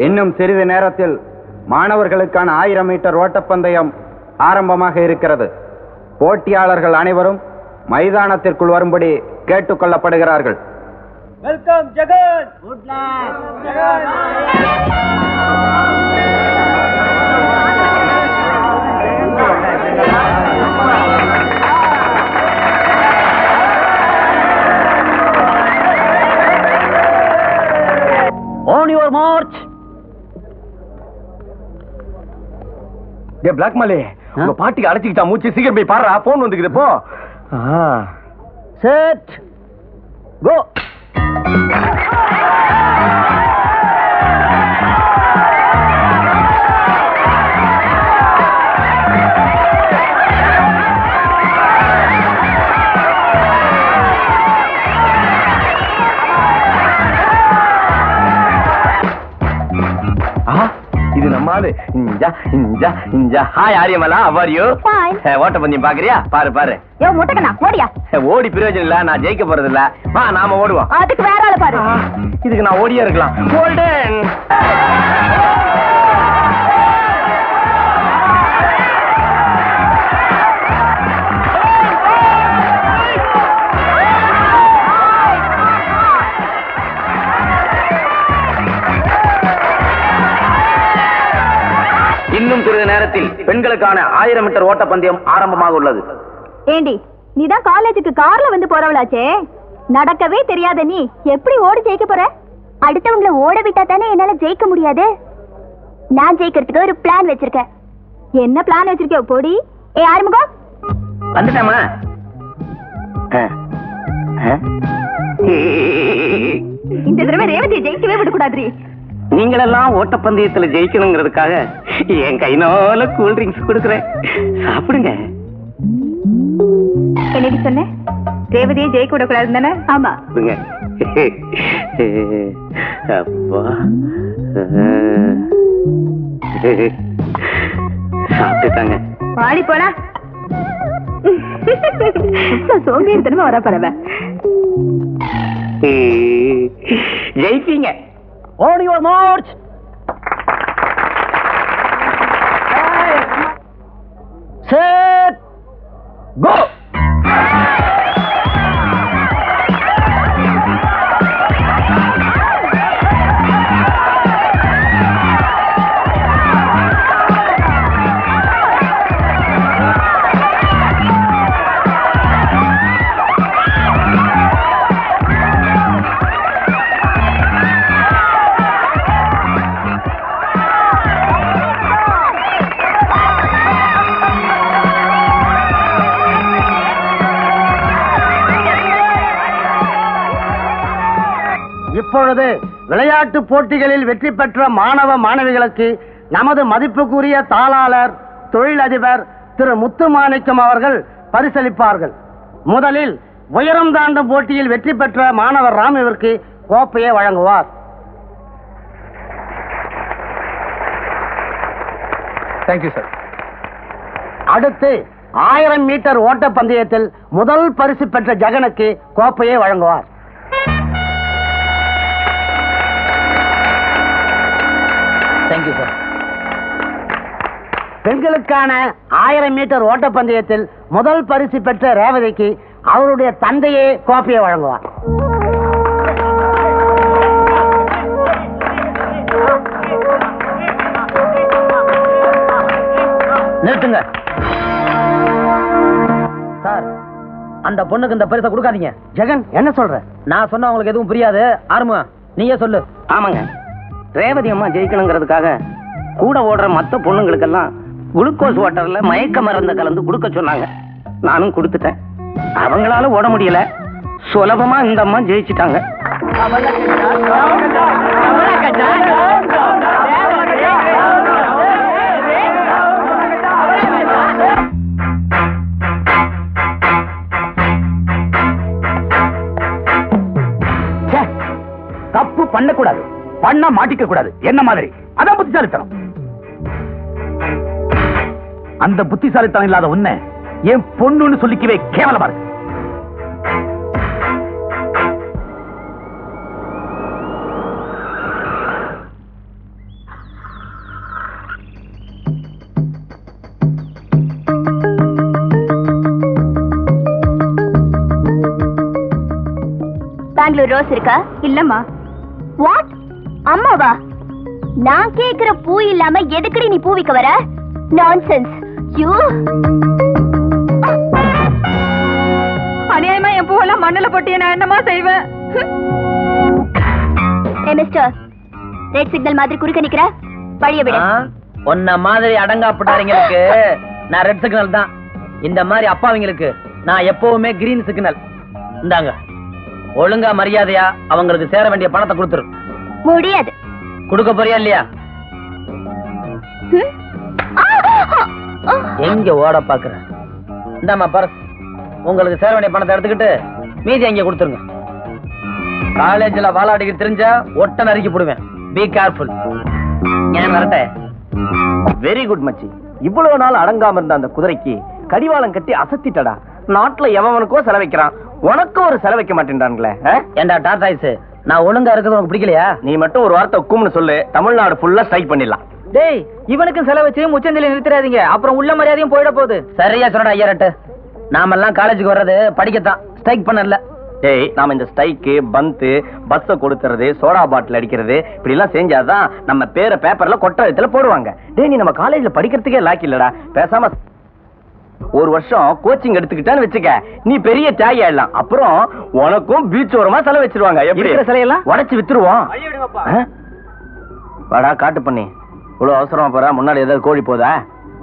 இன்னும் சிறிது நேரத்தில் மாணவர்களுக்கான 1000 மீட்டர் ஓட்டப்பந்தயம் ஆரம்பமாக இருக்கிறது. போட்டியாளர்கள் அனைவரும் மைதானத்திற்குள் வரும்படி கேட்டுக் கொள்ளப்படுகிறார்கள். Welcome Jagan. Good luck Jagan. On your march. Black மலே, உங்க பாட்டிக்கு அழைச்சிக்கிட்டா மூச்சு, சீக்கிரம் போய் பாடுறா, போன் வந்துக்குது போ. Set go. இது நம்மாலு. Hi Ariyamala, how are you? ஓட்டப்பந்தயம் பாக்குறியா? பாரு பாரு. ஓடி பிரயோஜனம் இல்ல, நான் ஜெயிக்க போறது இல்ல. வா நாம ஓடுவோம். அதுக்கு வேற ஆளு பாரு. இதுக்கு நான் ஓடியே இருக்கலாம். கோல்டன். இன்னும் சிறிது நேரத்தில் பெண்களுக்கான 1000 மீட்டர் ஓட்டப்பந்தயம் ஆரம்பமாக உள்ளது. ஏண்டி, நீதான் காலேஜுக்கு கார்ல வந்து போறவளாச்சே, நடக்கவே தெரியாத நீ எப்படி ஓடி ஜெயிக்க போற? அடுத்தவங்களை ஓட விட்டா தானே என்னால ஜெயிக்க முடியாது. நான் ஜெயிக்கிறதுக்கு ஒரு பிளான் வச்சிருக்கேன். என்ன பிளான் வச்சிருக்க போடி? ஏ ஆறுமுகம் வந்துட்டாமா? இந்த தடவை ரேவதியை ஜெயிக்கவே விடக்கூடாது. நீங்களெல்லாம் ஓட்டப்பந்தயத்துல ஜெயிக்கணுங்கிறதுக்காக என் கைனால கூல் ட்ரிங்க்ஸ் கொடுக்குறேன், சாப்பிடுங்க. என்னடி சொன்ன? ரேவதியை ஜெயிக்க விடக்கூடாது தானே? ஆமா. அப்பா சாப்பிட்டுட்டாங்க. பாடி போடா. சோம்பேறித்தனமா வர பரவ. ஜெயிப்பீங்க. On your march. Set go. இப்பொழுது விளையாட்டு போட்டிகளில் வெற்றி பெற்ற மாணவ மாணவிகளுக்கு நமது மதிப்புக்குரிய தாளாளர் தொழிலதிபர் திரு முத்துமாணிக்கம் அவர்கள் பரிசளிப்பார்கள். முதலில் உயரம் தாண்டும் போட்டியில் வெற்றி பெற்ற மாணவர் ராமுவிற்கு கோப்பையை வழங்குவார். Thank you sir. அடுத்து 1000 மீட்டர் ஓட்ட பந்தயத்தில் முதல் பரிசு பெற்ற ஜெகனுக்கு கோப்பையை வழங்குவார். Thank you sir. பெண்களுக்கான 1000 மீட்டர் ஓட்டப்பந்தயத்தில் முதல் பரிசு பெற்ற ரேவதிக்கு அவருடைய தந்தையே கோப்பையை வழங்குவார். நிறுத்துங்க சார். அந்த பொண்ணுக்கு இந்த பரிசை கொடுக்காதீங்க. ஜெகன், என்ன சொல்ற? நான் சொன்ன உங்களுக்கு எதுவும் புரியாது. ஆரம்பம் நீயே சொல்லு. ஆமாங்க, ரேவதி அம்மா ஜெயிக்கணுங்கிறதுக்காக கூட ஓடுற மற்ற பொண்ணுங்களுக்கெல்லாம் குளுக்கோஸ் வாட்டர்ல மயக்க மருந்து கலந்து கொடுக்க சொன்னாங்க. நானும் கொடுத்துட்டேன். அவங்களால ஓட முடியல. சுலபமா இந்த அம்மா ஜெயிச்சிட்டாங்க. தப்பு பண்ணக்கூடாது, பண்ண மாட்டிக்க கூடாது. என்ன மாதிரி? அதான் புத்திசாலித்தனம். அந்த புத்திசாலித்தனம் இல்லாத உன்னை என் பொண்ணுன்னு சொல்லிக்கவே கேவலமா இருக்கு. பெங்களூர் ரோஸ் இருக்கா? இல்லம்மா. வாட்? அம்மாவா? நான் கேக்குற பூ இல்லாம எதுக்குடி நீ பூ விக்க வர? நான்சென்ஸ். யூ அநியாயமா என் பூவெல்லாம் மண்ணுல போட்டு நான் என்னமா செய்வேன்? ஏ மிஸ்டர், ரெட் சிக்னல் மாதிரி குறுக்க நிக்கிற, பழைய விடு. உன்ன மாதிரி அடங்காப்பட்டாரிங்களுக்கு நான் ரெட் சிக்னல் தான். இந்த மாதிரி அப்பாவிங்களுக்கு நான் எப்பவுமே கிரீன் சிக்னல். இந்தாங்க, ஒழுங்கா மரியாதையா அவங்களுக்கு சேர வேண்டிய பணத்தை கொடுத்துரு. முடியாது. கொடுக்க போறியா இல்லையா? எங்க ஓட பாக்குற? இந்தாமா பர்ஸ். உங்களுக்கு சேர வேண்டிய பணத்தை எடுத்துக்கிட்டு மீதி அங்கே கொடுத்துருங்க. காலேஜ்ல வாலாடிக்கு தெரிஞ்சா ஒட்ட நறுக்கி போடுவேன். Be careful. ஏன் வரட்டே? வெரி குட் மச்சி. இவ்வளவு நாள் அடங்காம இருந்த அந்த குதிரைக்கு கடிவாளம் கட்டி அசத்திட்டடா. நாட்டுல எவனுக்கோ செலவைக்கிறான், உனக்கும் ஒரு செலவைக்க மாட்டேன்டான்களே. ஏண்டா டாடாய்ஸ், நான் ஒழுங்கா இருக்கிறது உனக்கு பிடிக்கலையா? நீ மட்டும் ஒரு வார்த்தை கும்னு சொல்லு, தமிழ்நாடு ஃபுல்லா ஸ்ட்ரைக் பண்ணிடலாம். டேய், இவனுக்கும் செலவச்சு முச்சந்தில நிறுத்திடாதீங்க, அப்புறம் உள்ள மரியாதையும் போயிட போகுது. சரியா சொல்றா ஐயரட்டு. நாமெல்லாம் காலேஜுக்கு வர்றது படிக்கத்தான், ஸ்ட்ரைக் பண்ணல. டேய், நாம இந்த ஸ்ட்ரைக்கு, பந்து, பஸ்ஸ கொடுத்துறது, சோடா பாட்டில் அடிக்கிறது, இப்படி எல்லாம் செஞ்சாதான் நம்ம பேரை பேப்பர்ல கொட்டத்துல போடுவாங்க. டேய், நீ நம்ம காலேஜ்ல படிக்கிறதுக்கே லாக்கி இல்லடா. பேசாம ஒரு வருஷம் கோச்சிங் எடுத்துக்கிட்டான்னு வச்சுக்க, நீ பெரிய தியாகி ஆயிடலாம். அப்புறம் உனக்கும் பீச் ஓரமா செலவு வச்சிருவாங்க. எப்படி சிலையெல்லாம் உடைச்சு வித்துருவோம். வாடா காட்டு பண்ணி, இவ்வளவு அவசரமா போற? முன்னாடி ஏதாவது கோழி போதா?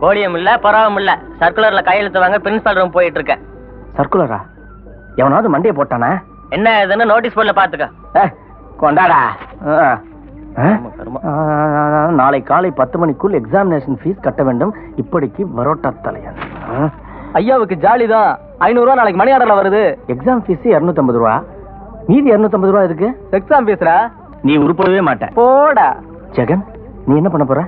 கோழியும் இல்ல, பரவாயும் இல்ல. சர்க்குலர்ல கையெழுத்து வாங்க பிரின்சிபல் ரூம் போயிட்டு இருக்கேன். சர்க்குலரா? எவனாவது மண்டைய போட்டானா? என்ன இதுன்னு நோட்டீஸ் போர்ட்ல பாத்துக்க. கொண்டாடா. நாளை காலை 10 மணிக்குள் எக்ஸாமினேஷன் ஃபீஸ் கட்ட வேண்டும். இப்படிக்கு பரோட்டா தலையன். ஐயாவுக்கு ஜாலிதான். 500 ரூபா நாளைக்கு மணி ஆர்டர்ல வருது. எக்ஸாம் ஃபீஸ் 250 ரூபா. மீதி 250 ரூபா இருக்கு. எக்ஸாம் பேசுறா? நீ உருப்படவே மாட்ட. போடா. ஜெகன், நீ என்ன பண்ண போற?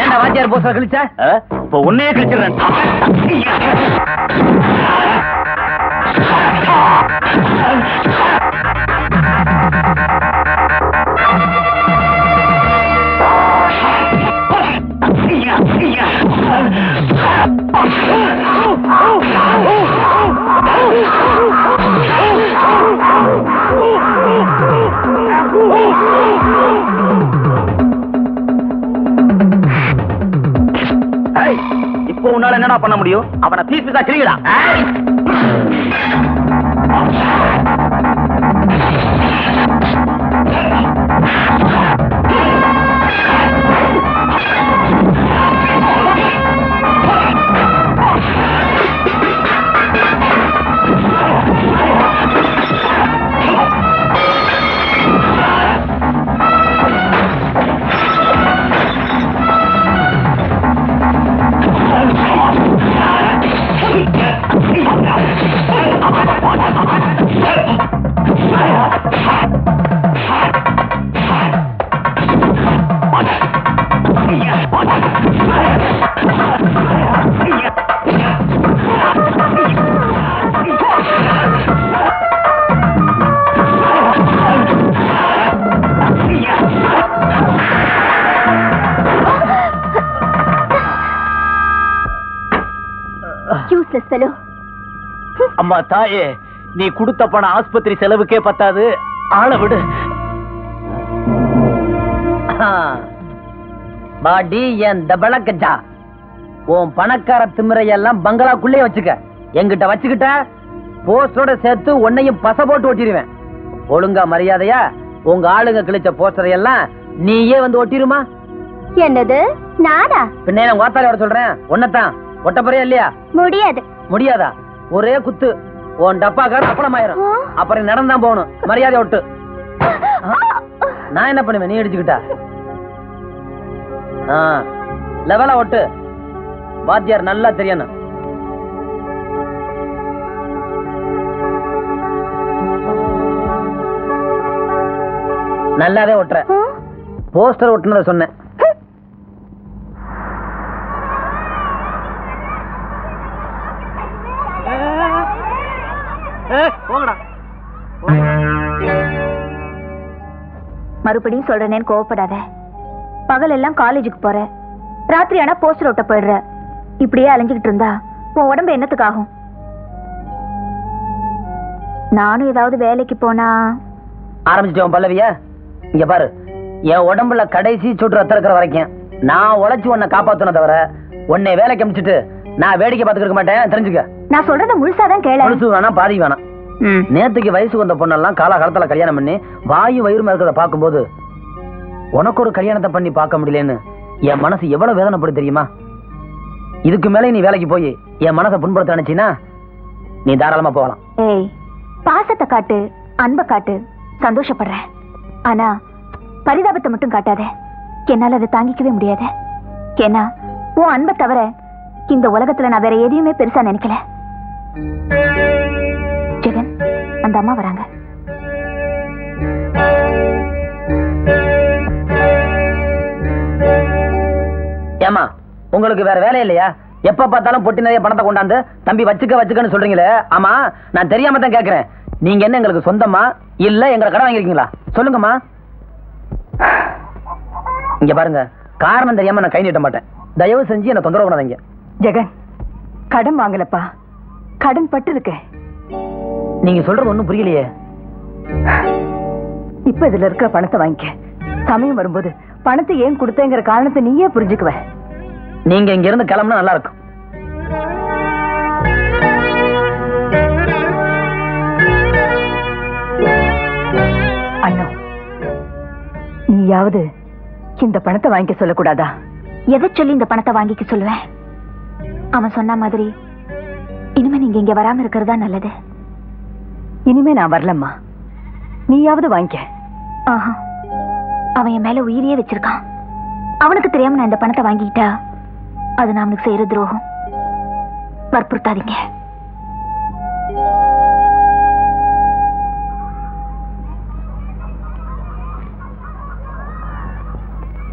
ஏன்டா வாத்தியார் போஸ்டர் கிழிச்ச? இப்போ உன்னையே கிழிச்சிடுறேன். இப்போ உன்னால என்னடா பண்ண முடியும்? அவனை பீஸ் பீஸா கிழிடா. அம்மா தாயே, நீ கொடுத்த பணம் ஆஸ்பத்திரி செலவுக்கே பத்தாது. ஆள விடு. பாடி என் தபளக்கஜா, உன் பணக்கார திமிரையெல்லாம் பங்களாக்குள்ளே வச்சுக்க. எங்கிட்ட வச்சுக்கிட்ட போஸ்டரோட சேர்த்து உன்னையும் பச போட்டு ஒட்டிடுவேன். ஒழுங்கா மரியாதையா உங்க ஆளுங்க கிழிச்ச போஸ்டரை எல்லாம் நீயே வந்து ஒட்டிருமா? என்னது நானா? பின்ன நான் வாத்தால வர சொல்றேன். ஒன்னதான் ஒட்ட போறியா இல்லையா? முடியாது. முடியாதா? ஒரே குத்து உன் டப்பாக்கார அப்பளமாயிரும். அப்புறம் நடந்தான் போகணும். மரியாதை ஒட்டு. நான் என்ன பண்ணுவேன்? நீ அடிச்சுக்கிட்டா லெவலா ஒட்டு. வாத்தியார் நல்லா தெரியணும். நல்லாவே ஒட்டுற. போஸ்டர் ஒட்டுனத சொன்னேன். மறுபடியும் சொல்றேன்னு கோவப்படாத. பகல் எல்லாம் காலேஜுக்கு போற, ராத்திரி ஆனா போஸ்டர் ஒட்ட போயிடுற. இப்படியே அலைஞ்சுக்கிட்டு இருந்தா உன் உடம்பு என்னத்துக்கு ஆகும்? நானும் ஏதாவது வேலைக்கு போனா. ஆரம்பிச்சிட்டோம் பல்லவியா. இங்க பாரு, என் உடம்புல கடைசி சுற்று ரத்தம் இருக்கிற வரைக்கும் நான் உழைச்சு உன்னை காப்பாத்தணும் தவிர உன்னை வேலைக்கு அமிச்சிட்டு நான் வேடிக்கை பார்த்துக்க மாட்டேன், தெரிஞ்சுக்க. நான் சொல்றத முழுசாதான் கேள. முழுசு வேணாம், பாதி வேணாம். நேத்துக்கு வயசுக்கு வந்த பொண்ணெல்லாம் காலகாலத்துல கல்யாணம் பண்ணி வாயு வயிறுமா இருக்கிறத பார்க்கும்போது உனக்கு ஒரு கல்யாணத்தை பண்ணி பார்க்க முடியலன்னு என் மனசு எவ்வளவு வேதனைப்படும் தெரியுமா? இதுக்கு மேலே நீ வேலைக்கு போய் என் மனசை புண்படுத்த நினைச்சினா நீ தாராளமா போகலாம். ஏய், பாசத்தை காட்டு, அன்பை காட்டு, சந்தோஷப்படுறேன். ஆனா பரிதாபத்தை மட்டும் காட்டாத. என்னால அதை தாங்கிக்கவே முடியாது. ஏன்னா உன் அன்பை தவிர இந்த உலகத்துல நான் வேற எதையுமே பெருசா நினைக்கல. ஜெகன், அந்த அம்மா வராங்க. ஏமா, உங்களுக்கு வேற வேலை இல்லையா? எப்ப பார்த்தாலும் பொட்டி நிறைய பணத்தை கொண்டாந்து தம்பி வச்சுக்கன்னு சொல்றீங்களே. ஆமா, நான் தெரியாம தான் கேக்குறேன். நீங்க என்ன எங்களுக்கு சொந்தமா இல்ல எங்களை கடன் வாங்கிருக்கீங்களா? சொல்லுங்கம்மா. இங்க பாருங்க, காரணம் தெரியாம நான் கை நீட்ட மாட்டேன். தயவு செஞ்சு என்ன தொந்தரவு பண்ணாதீங்க. ஜெகன், கடன் வாங்கலப்பா, கடன் பட்டு இருக்கு. நீங்க சொல்றது ஒண்ணும் புரியலையே. இப்ப இதுல இருக்கிற பணத்தை வாங்கிக்க. சமயம் வரும்போது பணத்தை ஏன் கொடுத்தேங்கிற காரணத்தை நீயே புரிஞ்சுக்குவ. நீங்க இங்க இருந்து கிளம்புனா நல்லா இருக்கும். அண்ணா, நீயாவது இந்த பணத்தை வாங்கிக்க சொல்லக்கூடாதா? எதை சொல்லி இந்த பணத்தை வாங்கிக்க சொல்லுவேன்? அவன் சொன்ன மாதிரி இனிமே நீங்க இங்க வராம இருக்கிறதா நல்லது. இனிமே நான் வரலம்மா, நீயாவது வாங்கிக்க. ஆஹா, அவன் என் மேல உயிரியே வச்சிருக்கான். அவனுக்கு தெரியாம நான் இந்த பணத்தை வாங்கிக்கிட்டா அது நான் அவனுக்கு செய்யற துரோகம். வற்புறுத்தாதீங்க.